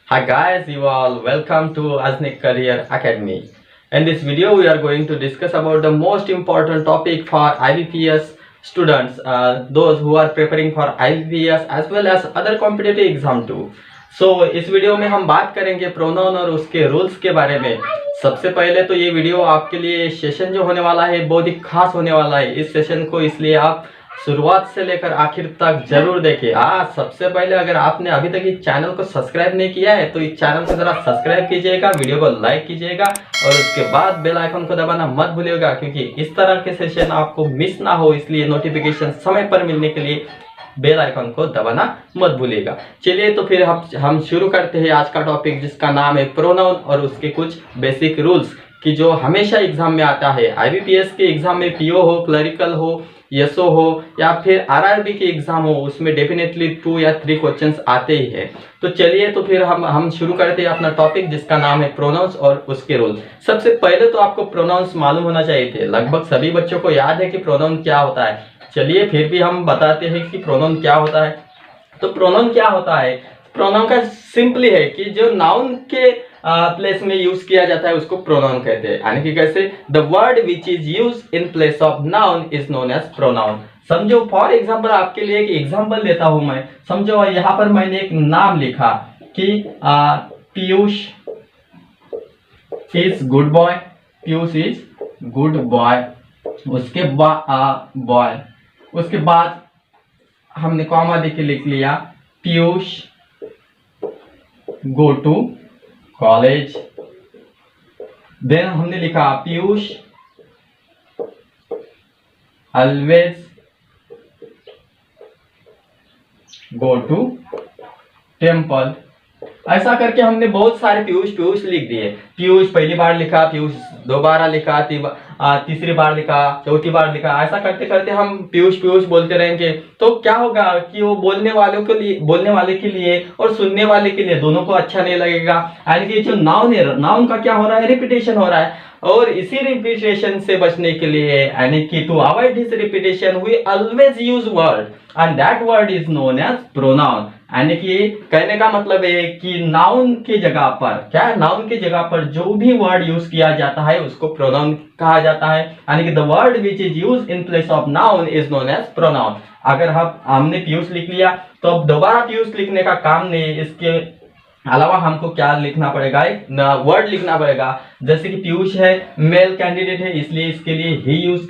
Hi guys, you all welcome to Aznik Career Academy. In this video, we are going to discuss about the most important topic for IBPS students, those who are preparing for IBPS as well as other competitive exam too. So इस video में हम बात करेंगे pronoun और उसके rules के बारे में। सबसे पहले तो ये वीडियो आपके लिए सेशन जो होने वाला है बहुत ही खास होने वाला है। इस सेशन को इसलिए आप शुरुआत से लेकर आखिर तक जरूर देखें। सबसे पहले अगर आपने अभी तक इस चैनल को सब्सक्राइब नहीं किया है तो इस चैनल को जरा सब्सक्राइब कीजिएगा, वीडियो को लाइक कीजिएगा और उसके बाद बेल आइकन को दबाना मत भूलिएगा, क्योंकि इस तरह के सेशन आपको मिस ना हो इसलिए नोटिफिकेशन समय पर मिलने के लिए बेल आइकन को दबाना मत भूलिएगा। चलिए तो फिर हम शुरू करते हैं आज का टॉपिक, जिसका नाम है प्रोनाउन और उसके कुछ बेसिक रूल्स कि जो हमेशा एग्जाम में आता है। आईबीपीएस के एग्जाम में पीओ हो, क्लरिकल हो, एसओ हो या फिर आरआरबी के एग्जाम हो, उसमें डेफिनेटली 2 या 3 क्वेश्चंस आते ही हैं। तो चलिए तो फिर हम शुरू करते हैं अपना टॉपिक, जिसका नाम है प्रोनाउंस और उसके रूल। सबसे पहले तो आपको प्रोनाउंस मालूम होना चाहिए थे। लगभग सभी बच्चों को याद है कि प्रोनाउन क्या होता है। चलिए फिर भी हम बताते हैं कि प्रोनाउन क्या होता है। तो प्रोनाउन क्या होता है? प्रोनाउन का सिंपली है कि जो नाउन के प्लेस में यूज किया जाता है उसको प्रोनाउन कहते हैं। यानी कि कैसे? The word which is use in place of noun is known as pronoun. समझो, फॉर एग्जाम्पल आपके लिए एक एग्जाम्पल देता हूं मैं। समझो यहाँ पर मैंने एक नाम लिखा कि Piyush is good boy. Piyush is good boy. उसके बॉय, उसके बाद हमने कॉमा देके लिख लिया Piyush go to college. Then हमने लिखा Piyush always go to temple. ऐसा करके हमने बहुत सारे पीयूष लिख दिए। पीयूष पहली बार लिखा, पीयूष दोबारा लिखा, तीसरी बार लिखा, चौथी बार लिखा। ऐसा करते करते हम पीयूष बोलते रहेंगे तो क्या होगा कि वो बोलने वाले के लिए और सुनने वाले के लिए दोनों को अच्छा नहीं लगेगा। यानी कि जो नाउन है, नाउन का क्या हो रहा है? रिपीटेशन हो रहा है। और इसी रिपीटेशन से बचने के लिए, यानी कि to avoid this repetition we always use word and that word is known as pronoun. यानी कि कहने का मतलब है कि नाउन की जगह पर क्या है? नाउन की जगह पर जो भी वर्ड यूज किया जाता है उसको प्रोनाउन कहा जाता है। यानी कि the word which is use in place of noun is known as pronoun. अगर हमने पीयूष लिख लिया तो अब दोबारा पीयूष लिखने का काम नहीं। इसके अलावा हमको क्या लिखना पड़ेगा? एक वर्ड लिखना पड़ेगा। जैसे कि पीयूष है, मेल कैंडिडेट है, इसलिए इसके लिए ही यूज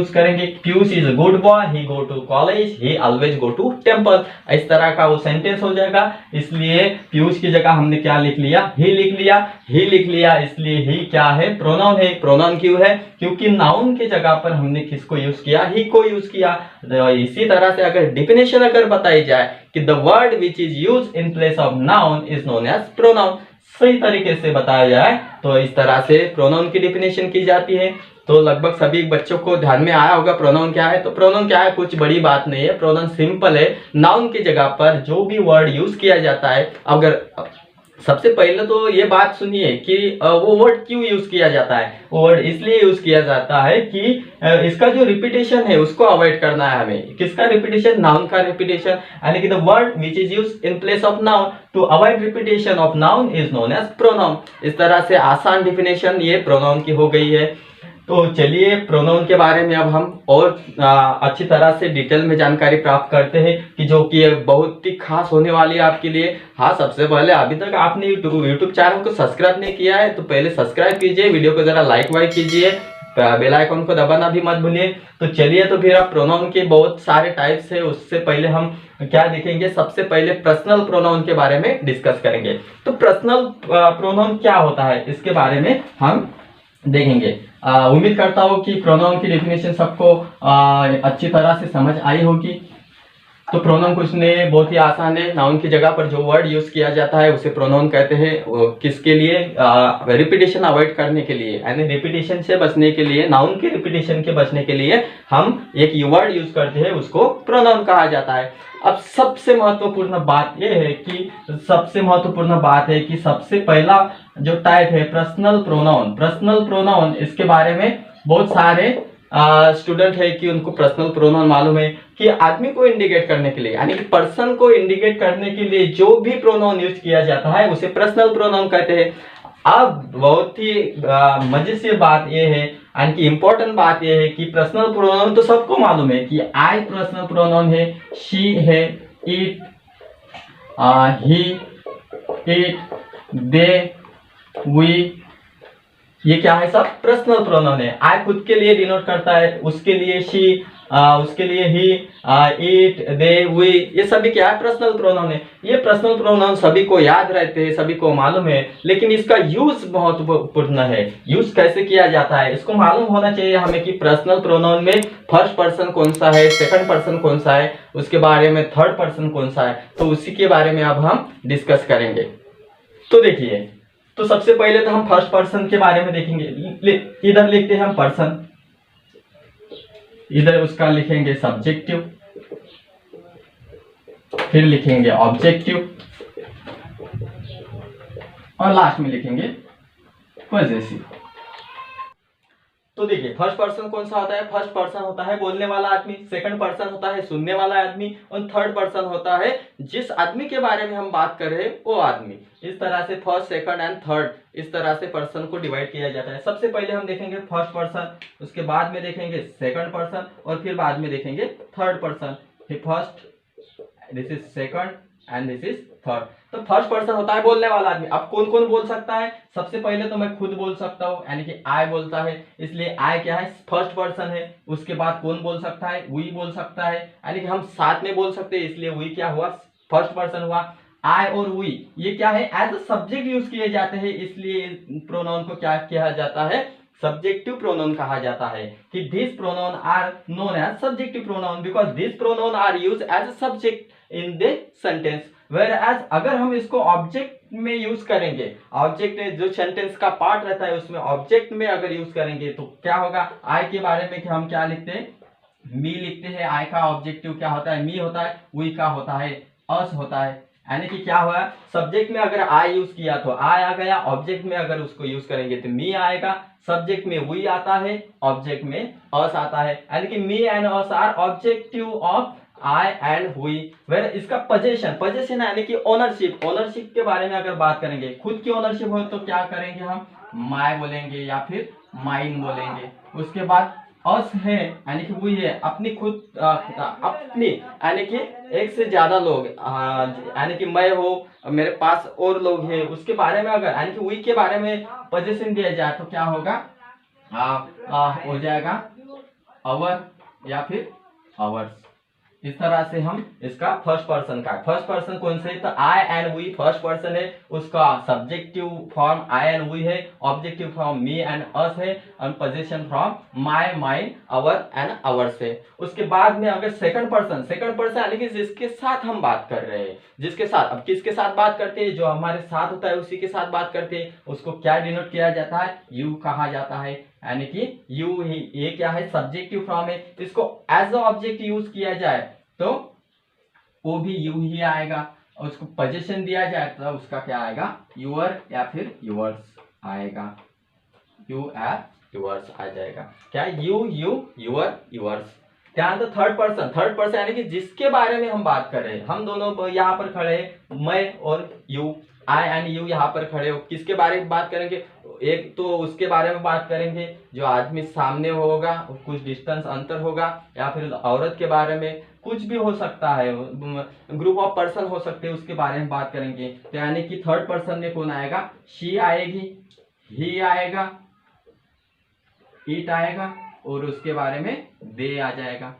करेंगे। Piyush is a good boy, he go to college, he always go to temple. इस तरह का वो सेंटेंस हो जाएगा। इसलिए पीयूष की जगह हमने क्या लिख लिया? ही लिख लिया। इसलिए ही क्या है? प्रोनाउन है। प्रोनाउन क्यों है? क्योंकि नाउन की जगह पर हमने किसको यूज किया? ही को यूज किया। इसी तरह से अगर डिफिनेशन अगर बताई जाए कि the word which is use in place of noun is known as pronoun, सही तरीके से बताया जाए तो इस तरह से प्रोनाउन की डिफिनेशन की जाती है। तो लगभग सभी बच्चों को ध्यान में आया होगा प्रोनाउन क्या है। तो प्रोनाउन क्या है? कुछ बड़ी बात नहीं है। प्रोनाउन सिंपल है। नाउन की जगह पर जो भी वर्ड यूज किया जाता है, अगर सबसे पहले तो ये बात सुनिए कि वो वर्ड क्यों यूज किया जाता है। वो वर्ड इसलिए यूज किया जाता है कि इसका जो रिपीटेशन है उसको अवॉइड करना है हमें। किसका रिपीटेशन? नाउन का रिपीटेशन। यानी कि the word which is use in place of noun to avoid repetition of noun is known as pronoun. इस तरह से आसान डिफिनेशन ये प्रोनाउन की हो गई है। तो चलिए प्रोनाउन के बारे में अब हम और अच्छी तरह से डिटेल में जानकारी प्राप्त करते हैं कि जो कि बहुत ही खास होने वाली है आपके लिए। सबसे पहले अभी तक आपने यूट्यूब चैनल को सब्सक्राइब नहीं किया है तो पहले सब्सक्राइब कीजिए, वीडियो को जरा लाइक कीजिए, बेल आइकन को दबाना भी मत भूलिए। तो चलिए तो फिर आप प्रोनाउन के बहुत सारे टाइप्स है, उससे पहले हम क्या देखेंगे? सबसे पहले पर्सनल प्रोनाउन के बारे में डिस्कस करेंगे। तो पर्सनल प्रोनाउन क्या होता है इसके बारे में हम देखेंगे। उम्मीद करता हूँ कि प्रोनाउन की डेफिनेशन सबको अच्छी तरह से समझ आई होगी। तो प्रोनाउन कुछ नहीं, बहुत ही आसान है। नाउन की जगह पर जो वर्ड यूज किया जाता है उसे प्रोनाउन कहते हैं। किसके लिए? रिपीटेशन अवॉइड करने के लिए, यानी रिपीटेशन से बचने के लिए, नाउन के रिपीटेशन के बचने के लिए हम एक वर्ड यूज करते हैं, उसको प्रोनाउन कहा जाता है। अब सबसे महत्वपूर्ण बात यह है कि सबसे पहला जो टाइप है पर्सनल प्रोनाउन। इसके बारे में बहुत सारे स्टूडेंट है कि उनको पर्सनल प्रोनाउन मालूम है कि आदमी को इंडिकेट करने के लिए, यानी कि पर्सन को इंडिकेट करने के लिए जो भी प्रोनाउन यूज किया जाता है उसे पर्सनल प्रोनाउन कहते हैं। अब बहुत ही मजे से बात यह है, यानी कि इंपॉर्टेंट बात यह है कि पर्सनल प्रोनाउन तो सबको मालूम है कि आई पर्सनल प्रोनाउन है, शी है, it, he, it, they, we, ये क्या है, सब पर्सनल प्रोनाउन है। आई खुद के लिए डिनोट करता है, उसके लिए शी, उसके लिए ही, इट, दे, वी, ये सभी क्या है, पर्सनल प्रोनाउन है। ये पर्सनल प्रोनाउन सभी को याद रहते हैं, सभी को मालूम है, लेकिन इसका यूज बहुत महत्वपूर्ण है। यूज कैसे किया जाता है इसको मालूम होना चाहिए हमें कि पर्सनल प्रोनाउन में फर्स्ट पर्सन कौन सा है, सेकंड पर्सन कौन सा है, उसके बारे में थर्ड पर्सन कौन सा है, तो उसी के बारे में अब हम डिस्कस करेंगे। तो देखिए, तो सबसे पहले तो हम फर्स्ट पर्सन के बारे में देखेंगे। इधर लिखते हैं हम पर्सन, इधर उसका लिखेंगे सब्जेक्टिव, फिर लिखेंगे ऑब्जेक्टिव और लास्ट में लिखेंगे पॉजेसिव। तो देखिए, फर्स्ट पर्सन कौन सा होता है, फर्स्ट पर्सन होता है बोलने वाला आदमी, सेकंड पर्सन होता है सुनने वाला आदमी, और थर्ड पर्सन होता है जिस आदमी के बारे में हम बात कर रहे हैं वो आदमी। इस तरह से फर्स्ट, सेकंड एंड थर्ड, इस तरह से पर्सन को डिवाइड किया जाता है। सबसे पहले हम देखेंगे फर्स्ट पर्सन, उसके बाद में देखेंगे सेकंड पर्सन और फिर बाद में देखेंगे third person. First, this is second and this is third. तो फर्स्ट पर्सन होता है बोलने वाला आदमी। अब कौन कौन बोल सकता है, सबसे पहले तो मैं खुद बोल सकता हूँ, यानी कि आई बोलता है, इसलिए आई क्या है, फर्स्ट पर्सन है। उसके बाद कौन बोल सकता है, वी बोल सकता है, यानी कि हम साथ में बोल सकते हैं, इसलिए वी क्या हुआ, फर्स्ट पर्सन हुआ। आई और वी ये क्या है, एज अ सब्जेक्ट यूज किए जाते हैं, इसलिए प्रोनाउन को क्या किया जाता है, सब्जेक्टिव प्रोनाउन कहा जाता है। कि this pronoun are known as subjective pronoun because this pronoun are use as a subject in the sentence. Whereas अगर हम इसको ऑब्जेक्ट में यूज करेंगे, ऑब्जेक्ट जो सेंटेंस का पार्ट रहता है उसमें ऑब्जेक्ट में अगर यूज करेंगे तो क्या होगा, आई के बारे में हम क्या लिखते हैं, मी लिखते हैं। आई का ऑब्जेक्टिव क्या होता है, मी होता है। वी का होता है अस होता है। यानी कि क्या हुआ, सब्जेक्ट में अगर आई यूज किया तो आई आ गया, ऑब्जेक्ट में अगर उसको यूज करेंगे तो मी आएगा, सब्जेक्ट में वी आता है, ऑब्जेक्ट में अस आता है। यानी कि me and us are objective of I and we. Where इसका पोजेशन, पोजेशन यानी कि ओनरशिप, ओनरशिप के बारे में अगर बात करेंगे, खुद की ओनरशिप हो तो क्या करेंगे हम, माय बोलेंगे या फिर माइन बोलेंगे। उसके बाद अस है यानी कि वही है, अपनी खुद अपनी, यानी कि एक से ज्यादा लोग, यानी कि मैं हो, मेरे पास और लोग हैं, उसके बारे में अगर यानी कि वी के बारे में पोजीशन दिया जाए तो क्या होगा, हो जाएगा अवर या फिर आवर्स। इस तरह से हम इसका फर्स्ट पर्सन का, फर्स्ट पर्सन कौन से, तो I and we first person है, उसका subjective form I and we है, objective form me and us है, और position form my, mine, our and ours है। उसके बाद में अगर सेकंड पर्सन, सेकंड पर्सन यानी कि जिसके साथ हम बात कर रहे हैं, जिसके साथ, अब किसके साथ बात करते हैं, जो हमारे साथ होता है उसी के साथ बात करते हैं, उसको क्या डिनोट किया जाता है, यू कहा जाता है। यानी कि यू ही, ये क्या है, सब्जेक्टिव फॉर्म है। इसको एज अ ऑब्जेक्ट यूज किया जाए तो वो भी यू ही आएगा, और उसको पोजीशन दिया जाए तो उसका क्या आएगा, यूअर या फिर यूअर्स आएगा, यू एट यूअर्स आ जाएगा। क्या, यू, यू, यूअर, यूअर्स। क्या तो थर्ड पर्सन, थर्ड पर्सन यानी कि जिसके बारे में हम बात कर रहे हैं, हम दोनों यहाँ पर खड़े हैं, मैं और यू, आई एंड यू यहाँ पर खड़े हो, किसके बारे में बात करेंगे, एक तो उसके बारे में बात करेंगे जो आदमी सामने होगा, कुछ डिस्टेंस अंतर होगा, या फिर औरत के बारे में, कुछ भी हो सकता है, ग्रुप ऑफ पर्सन हो सकते हैं, उसके बारे में बात करेंगे। तो यानी कि थर्ड पर्सन में कौन आएगा, शी आएगी, ही आएगा, इट आएगा, और उसके बारे में दे आ जाएगा।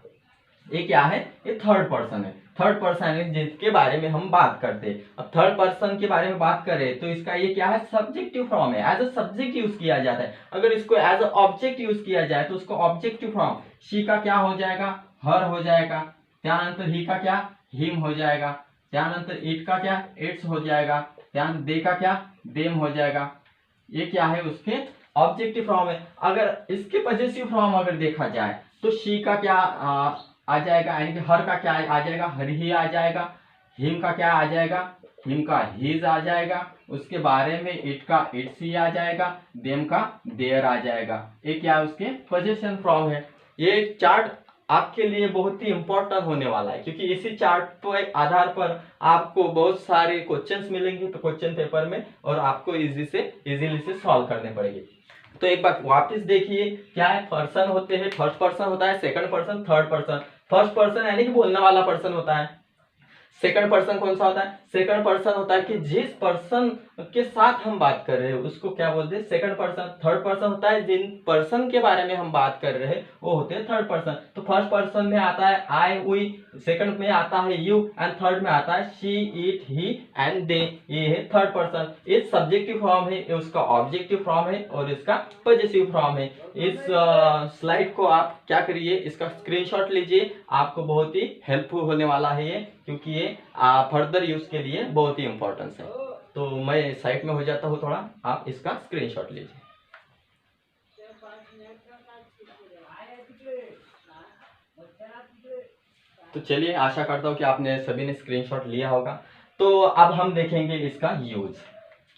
ये क्या है, ये थर्ड पर्सन है। थर्ड पर्सन है जिसके बारे में हम बात करते हैं। अब थर्ड पर्सन के बारे में बात करें तो इसका ये क्या है, सब्जेक्टिव फॉर्म है, एज अ सब्जेक्ट यूज किया जाता है। अगर इसको एज अ ऑब्जेक्ट यूज किया जाए तो उसको ऑब्जेक्टिव फॉर्म, शी का क्या हो जाएगा, हर हो जाएगा, त्यानंतर ही का क्या, हिम हो जाएगा, त्यानंतर इट का क्या, इट्स हो जाएगा, त्यानंतर दे का क्या, देम हो जाएगा। ये क्या है, उसके ऑब्जेक्टिव फॉर्म है। अगर इसके पॉजेसिव फॉर्म अगर देखा जाए तो शी का क्या आ जाएगा, यानी कि हर का क्या आ जाएगा, हर ही आ जाएगा, हिम का क्या आ जाएगा, हिम का हीज आ जाएगा, उसके बारे में इट का इट्स ही आ जाएगा, देम का देयर आ जाएगा। ये क्या है, उसके पोजेशन फॉर्म है। ये चार्ट आपके लिए बहुत ही इंपॉर्टेंट होने वाला है, क्योंकि इसी चार्ट पर आधार पर आपको बहुत सारे क्वेश्चंस मिलेंगे तो क्वेश्चन पेपर में, और आपको इजीली से सॉल्व करने पड़ेंगे। तो एक बार वापस देखिए, क्या है, पर्सन होते हैं, फर्स्ट पर्सन होता है, second person, third person. First person यानी कि बोलने वाला पर्सन होता है। सेकंड पर्सन कौन सा होता है? सेकंड पर्सन होता है कि जिस पर्सन के साथ हम बात कर रहे हैं उसको क्या बोलते हैं? Second person. थर्ड पर्सन होता है जिन पर्सन के बारे में हम बात कर रहे हैं वो होते हैं थर्ड पर्सन। तो फर्स्ट पर्सन में आता है आई, वी, सेकंड में आता है यू, एंड थर्ड में आता है she, it, he and they. ये है थर्ड पर्सन। ये सब्जेक्टिव फॉर्म है, ये उसका ऑब्जेक्टिव फॉर्म है और इसका पॉजेसिव फॉर्म है। इस स्लाइड को आप क्या करिए, इसका स्क्रीनशॉट लीजिए, आपको बहुत ही हेल्पफुल होने वाला है ये, क्योंकि ये फर्दर यूज के लिए बहुत ही इंपॉर्टेंस है। तो मैं साइट में हो जाता हूँ थोड़ा, आप इसका स्क्रीनशॉट लीजिए। तो चलिए, आशा करता हूँ कि आपने सभी ने स्क्रीनशॉट लिया होगा। तो अब हम देखेंगे इसका यूज,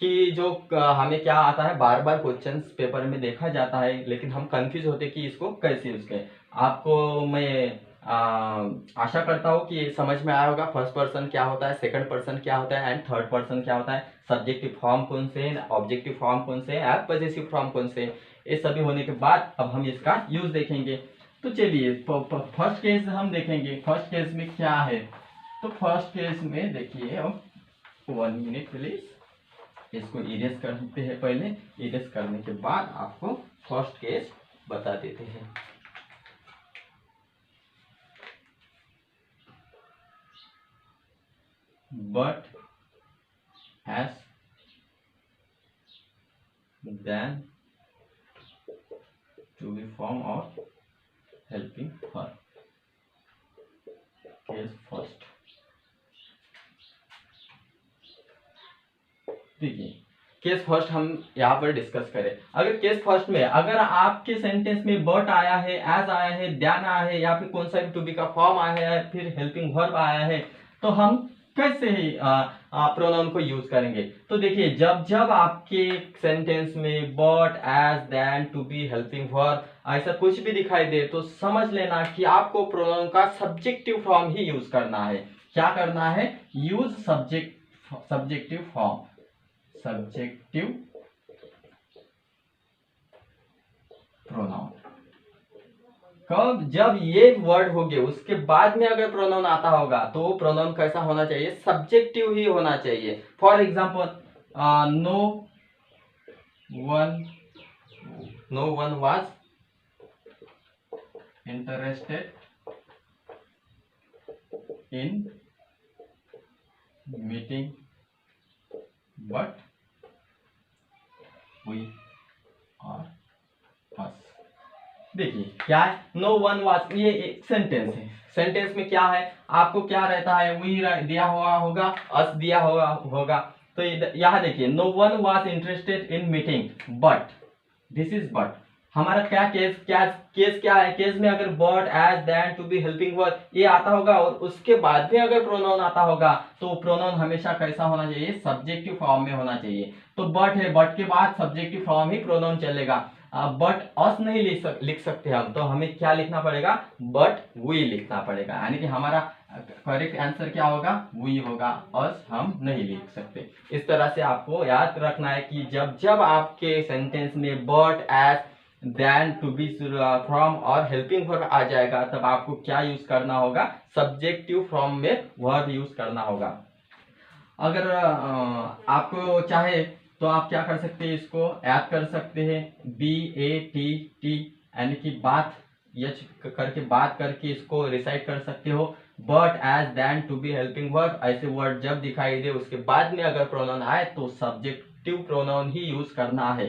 कि जो हमें क्या आता है, बार बार क्वेश्चंस पेपर में देखा जाता है, लेकिन हम कंफ्यूज होते कि इसको कैसे यूज करें। आपको मैं आशा करता हूँ कि समझ में आया होगा फर्स्ट पर्सन क्या होता है, सेकंड पर्सन क्या होता है एंड थर्ड पर्सन क्या होता है, सब्जेक्टिव फॉर्म कौन से हैं, ऑब्जेक्टिव फॉर्म कौन से हैं, पॉजेसिव फॉर्म कौन से हैं। ये सभी होने के बाद अब हम इसका यूज देखेंगे। तो चलिए, फर्स्ट केस हम देखेंगे। फर्स्ट केस में क्या है, तो फर्स्ट केस में देखिए, अब 1 मिनट प्लीज, इसको इरेज करते हैं पहले। इरेज करने के बाद आपको फर्स्ट केस बता देते हैं। But as than to be form of helping her. Case first. देखिए, केस फर्स्ट हम यहाँ पर डिस्कस करें। अगर केस फर्स्ट में अगर आपके सेंटेंस में बट आया है, एज आया है, दैन आया है, या फिर कौन सा भी टू बी का फॉर्म आया है, फिर हेल्पिंग वर्ब आया है, तो हम कैसे ही प्रोनाउन को यूज करेंगे। तो देखिए, जब जब आपके सेंटेंस में but, as, than, to be, helping verb ऐसा कुछ भी दिखाई दे, तो समझ लेना कि आपको प्रोनाउन का सब्जेक्टिव फॉर्म ही यूज करना है। क्या करना है? Use subjective form. Subjective pronoun कब? जब ये वर्ड हो गए उसके बाद में अगर प्रोनाउन आता होगा तो वो प्रोनाउन कैसा होना चाहिए? सब्जेक्टिव ही होना चाहिए। For example, no one was interested in meeting but we are us. देखिए क्या है, नो वन वाज, ये एक सेंटेंस है। सेंटेंस में क्या है, आपको क्या रहता है, वी दिया हुआ होगा, अस दिया हुआ होगा। तो यहाँ देखिए, no one was interested in meeting but, this is but. हमारा क्या केस क्या है? केस में अगर but, as, than, to be, helping verb ये आता होगा और उसके बाद में अगर प्रोनाउन आता होगा तो प्रोनाउन हमेशा कैसा होना चाहिए? सब्जेक्टिव फॉर्म में होना चाहिए। तो बट है, बट के बाद सब्जेक्टिव फॉर्म ही प्रोनाउन चलेगा। बट अस नहीं लिख सकते हम, तो हमें क्या लिखना पड़ेगा? बट वी लिखना पड़ेगा। यानी कि हमारा करेक्ट आंसर क्या होगा? वी होगा, अस हम नहीं लिख सकते। इस तरह से आपको याद रखना है कि जब जब आपके सेंटेंस में but, as, then, to be, from और हेल्पिंग वर्ब आ जाएगा, तब आपको क्या यूज करना होगा? सब्जेक्टिव फॉर्म में वर्ब यूज करना होगा। अगर आपको चाहे तो आप क्या कर सकते हैं, इसको ऐड कर सकते हैं, BATT, यानी कि बात, यच करके बात करके इसको रिसाइट कर सकते हो। But, as, than, to be, helping verb ऐसे वर्ड जब दिखाई दे उसके बाद में अगर प्रोनाउन आए तो सब्जेक्टिव प्रोनाउन ही यूज करना है।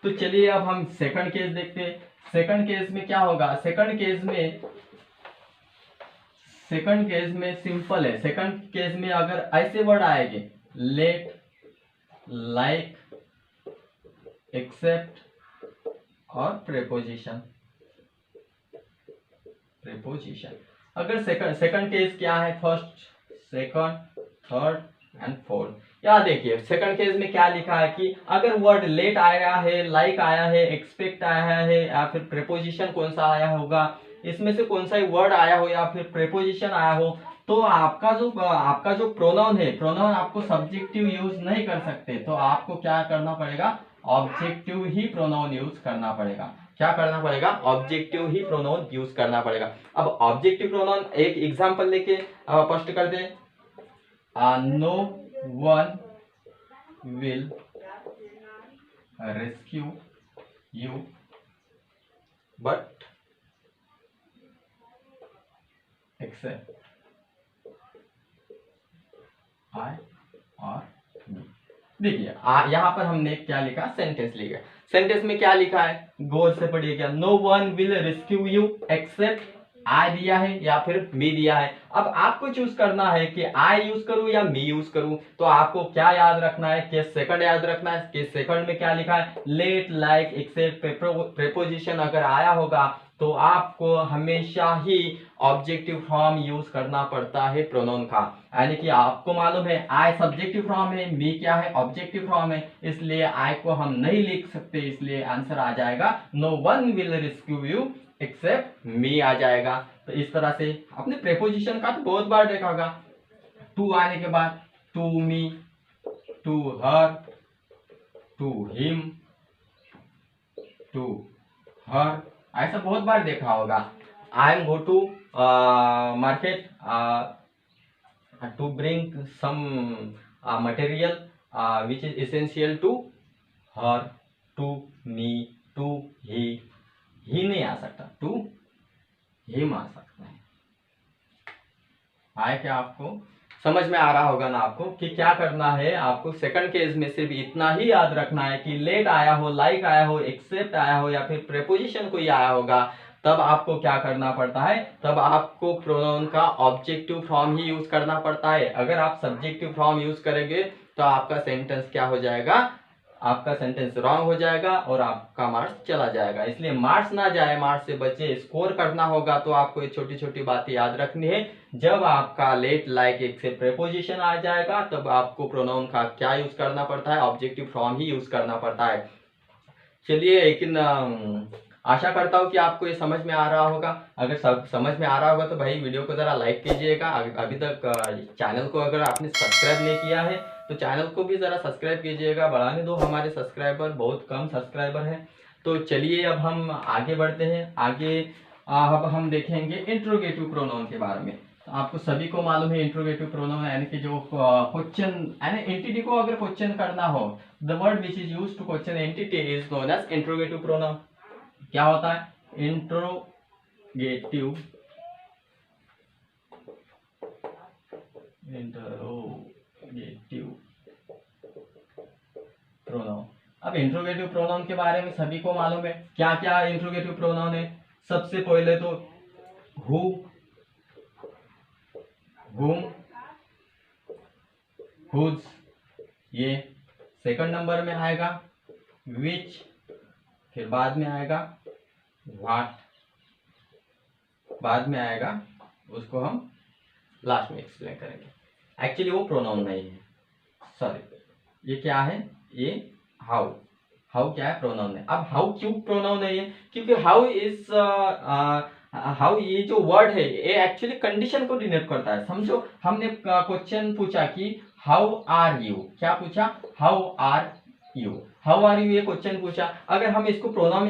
तो चलिए अब हम सेकंड केस देखते हैं। सेकंड केस में क्या होगा? सेकंड केस में सिंपल है। सेकंड केस में अगर ऐसे वर्ड आएंगे, लेट, लाइक, एक्सेप्ट और प्रेपोजिशन। अगर सेकंड केस क्या है? First, second, third and fourth, यहाँ देखिए सेकंड केस में क्या लिखा है कि अगर वर्ड लेट आया है, लाइक आया है, एक्सपेक्ट आया है, या फिर प्रेपोजिशन कौन सा आया होगा, इसमें से कौन सा वर्ड आया हो या फिर प्रेपोजिशन आया हो, तो आपका जो प्रोनाउन है, प्रोनाउन आपको सब्जेक्टिव यूज नहीं कर सकते, तो आपको क्या करना पड़ेगा, ऑब्जेक्टिव ही प्रोनाउन यूज करना पड़ेगा। क्या करना पड़ेगा, ऑब्जेक्टिव ही प्रोनाउन यूज करना पड़ेगा। अब ऑब्जेक्टिव प्रोनाउन एक एग्जांपल लेके स्पष्ट कर दे। No one will rescue you but except I और मी। देखिए यहाँ पर हमने क्या लिखा, सेंटेंस लिखा। सेंटेंस में क्या लिखा है, गौर से पढ़िएगा। No one will rescue you except I दिया है या फिर मी दिया है। अब आपको चूज करना है कि आई यूज करूं या मी यूज करूं। तो आपको क्या याद रखना है, केस सेकंड याद रखना है। केस सेकंड में क्या लिखा है, लेट, लाइक, एक्सेप्ट, प्रेपोजिशन अगर आया होगा तो आपको हमेशा ही ऑब्जेक्टिव फॉर्म यूज करना पड़ता है प्रोनाउन का। यानी कि आपको मालूम है आई सब्जेक्टिव फॉर्म है, मी क्या है, ऑब्जेक्टिव फॉर्म है, इसलिए आई को हम नहीं लिख सकते, इसलिए आंसर आ जाएगा no one will rescue you except me आ जाएगा। तो इस तरह से आपने प्रेपोजिशन का तो बहुत बार देखा होगा, टू आने के बाद to me, to her, to him, to her, ऐसा बहुत बार देखा होगा। I am go to market to bring some material which is essential to her, to me, to he नहीं आ सकता, to him आ सकता है। आए क्या आपको समझ में आ रहा होगा ना आपको कि क्या करना है। आपको सेकंड केस में सिर्फ इतना ही याद रखना है कि लेट आया हो, लाइक आया हो, एक्सेप्ट आया हो या फिर प्रेपोजिशन कोई आया होगा, तब आपको क्या करना पड़ता है, तब आपको प्रोनाउन का ऑब्जेक्टिव फॉर्म ही यूज करना पड़ता है। अगर आप सब्जेक्टिव फॉर्म यूज करेंगे तो आपका सेंटेंस क्या हो जाएगा, आपका सेंटेंस रॉन्ग हो जाएगा और आपका मार्क्स चला जाएगा। इसलिए मार्क्स ना जाए, मार्क्स से बचे, स्कोर करना होगा तो आपको ये छोटी छोटी बातें याद रखनी है। जब आपका लेट, लाइक, एक्सेप्ट, प्रेपोजिशन आ जाएगा तब आपको प्रोनाउन का क्या यूज करना पड़ता है, ऑब्जेक्टिव फॉर्म ही यूज करना पड़ता है। चलिए, लेकिन आशा करता हूँ कि आपको ये समझ में आ रहा होगा। अगर समझ में आ रहा होगा तो भाई वीडियो को जरा लाइक कीजिएगा। अभी तक चैनल को अगर आपने सब्सक्राइब नहीं किया है तो चैनल को भी जरा सब्सक्राइब कीजिएगा, बढ़ाने दो हमारे सब्सक्राइबर, बहुत कम सब्सक्राइबर हैं। तो चलिए अब हम आगे बढ़ते हैं। आगे अब हम देखेंगे इंट्रोगेटिव प्रोनाउन के बारे में। तो आपको सभी को मालूम है इंट्रोगेटिव प्रोनाउन यानी कि जो क्वेश्चन यानी एंटिटी को अगर क्वेश्चन करना हो, the word which is used to question entity is known as interrogative pronoun. क्या होता है, इंट्रोगेटिव प्रोनाउन। अब इंट्रोगेटिव प्रोनाउन के बारे में सभी को मालूम है क्या क्या इंट्रोगेटिव प्रोनाउन है। सबसे पहले तो हु, whom, whose, ये सेकंड नंबर में आएगा। which, फिर बाद में आएगा what, बाद में आएगा, उसको हम लास्ट में एक्सप्लेन करेंगे। एक्चुअली वो प्रोनाउन नहीं है, सॉरी, ये क्या है, ये हाउ। हाउ क्या है, प्रोनाउन है। अब हाउ क्यों प्रोनाउन नहीं है, क्योंकि हाउ इज हाउ, ये जो वर्ड है ये एक्चुअली कंडीशन को डिनोट करता है। समझो, हमने क्वेश्चन पूछा कि हाउ आर यू, क्या पूछा, how are you, how are you, ये क्वेश्चन पूछा। अगर हम इसको प्रोनाउन